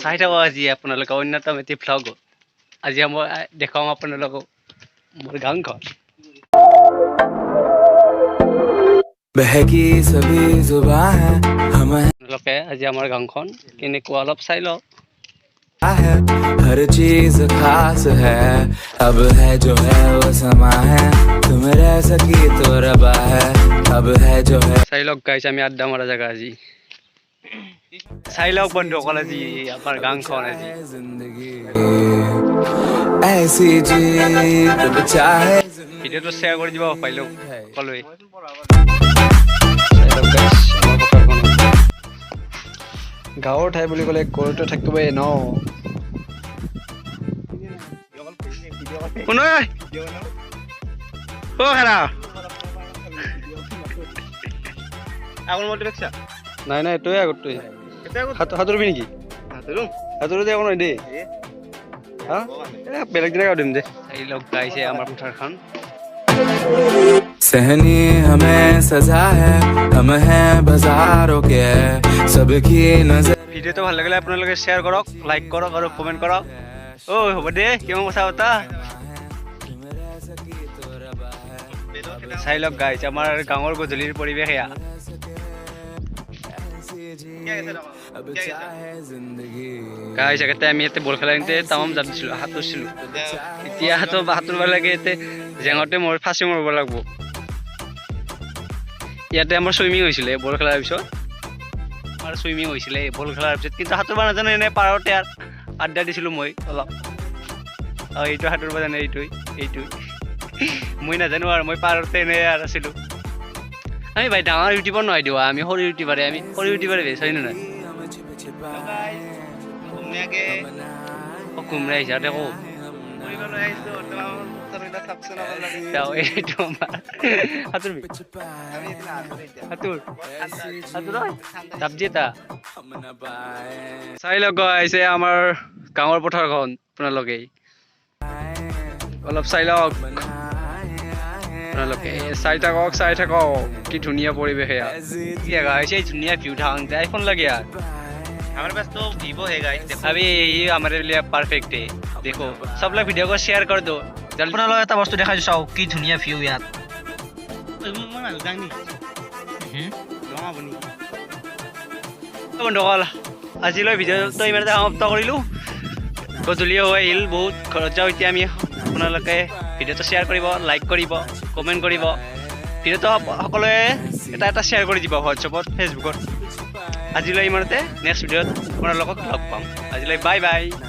চাই থাকক আজি আপোনালোকে অন্যতম এটি ভ্লগ। আজি মই দেখাম আপোনালোকক মোৰ গাঁওখন। बहकी सभी जुबां है हम আপোনালোকে আজি আমাৰ গাঁওখন কেনেকুৱা অলপ চাই লওক। है हर चीज खास है अब है जो है वो समा है तुम रह सकी तो रबा है अब है जो है চাই লওক গাইছ আমি আড্ডা মৰা জেগা আজি চাই লওক বন্ধুসকল আজি আমাৰ গাঁওখন আজি जिंदगी ऐसी जीत चाहे ভিডিঅ'টো শ্বেয়াৰ কৰি দিব পাৰিলেও সকলোৱে। গাঁৱৰ ঠাই বুলি ক'লে গৰুটো থাকিবই ন। শুন নাই নাই তই আগতই সাঁতুৰিবি নেকি? সাঁতোৰো দে নহয় দেই হা বেলেগ দিনা দিম দে। চাই লওক গাইছে আমাৰ পথাৰখন। सहनी हमें सजा है हम हैं बाजारों के सबकी नजर ভিডিঅ'টো ভাল লাগিলে আপোনালোকে শ্বেয়াৰ কৰক, লাইক কৰক আৰু কমেণ্ট কৰক। ঐ হ'ব দে কিমান কথা পতা। চাই লওক গাইছ আমাৰ গাঁৱৰ গধূলিৰ পৰিৱেশ এয়া। গাইছ আগতে আমি ইয়াতে বল খেলা নিতে তামাম জানিছিলো সাঁতুৰিছিলো। এতিয়া সাঁতুৰিব লাগে ইয়াতে জেঙতে ফাঁচি মৰিব লাগিব। ইয়াতে আমাৰ চুইমিং হৈছিলে বল খেলাৰ পিছত। আমাৰ চুইমিং হৈছিলে বল খেলাৰ পিছত, কিন্তু সাঁতুৰিব নাজানো এনে পাৰতে আড্ডা দিছিলোঁ মই অলপ। এইটো সাঁতুৰিব জানে এইটোৱে মই নাজানো আৰু মই পাৰতে এনে আছিলোঁ। আমি ভাই ডাঙৰ ইউটিউবাৰ নহয় দিওঁ, আমি সৰু ইউটিউবাৰে বেছ হয় নহয়। কুমৰা হিচাপে কওঁ এইটো আমাৰ সাঁতুৰিবি চাই লওক আহিছে আমাৰ গাঁৱৰ পথাৰখন। আপোনালোকে অলপ চাই লওক, আপোনালোকে চাই থাকক কি ধুনীয়া পৰিৱেশ এয়া गाइस। ये धुनिया व्यू था, आईफोन लगे यार हमारे पास तो वीवो है गाइस। अभी ये हमारे लिए परफेक्ट है। देखो सब लोग वीडियो को शेयर कर दो जल्दी। আপোনালোকে এটা বস্তু দেখাই চাওক কি ধুনীয়া ভিউ ইয়াত। বন্ধুসকল আজিলৈ ভিডিঅ'টো ইমানতে সমাপ্ত কৰিলোঁ। গধূলি হৈ আহিল বহুত, ঘৰত যাওঁ এতিয়া আমি। আপোনালোকে ভিডিঅ'টো শ্বেয়াৰ কৰিব, লাইক কৰিব, কমেণ্ট কৰিব। ভিডিঅ'টো সকলোৱে এটা শ্বেয়াৰ কৰি দিব হোৱাটছএপত, ফেচবুকত। আজিলৈ ইমানতে, নেক্সট ভিডিঅ'ত আপোনালোকক লগ পাম। আজিলৈ বাই বাই।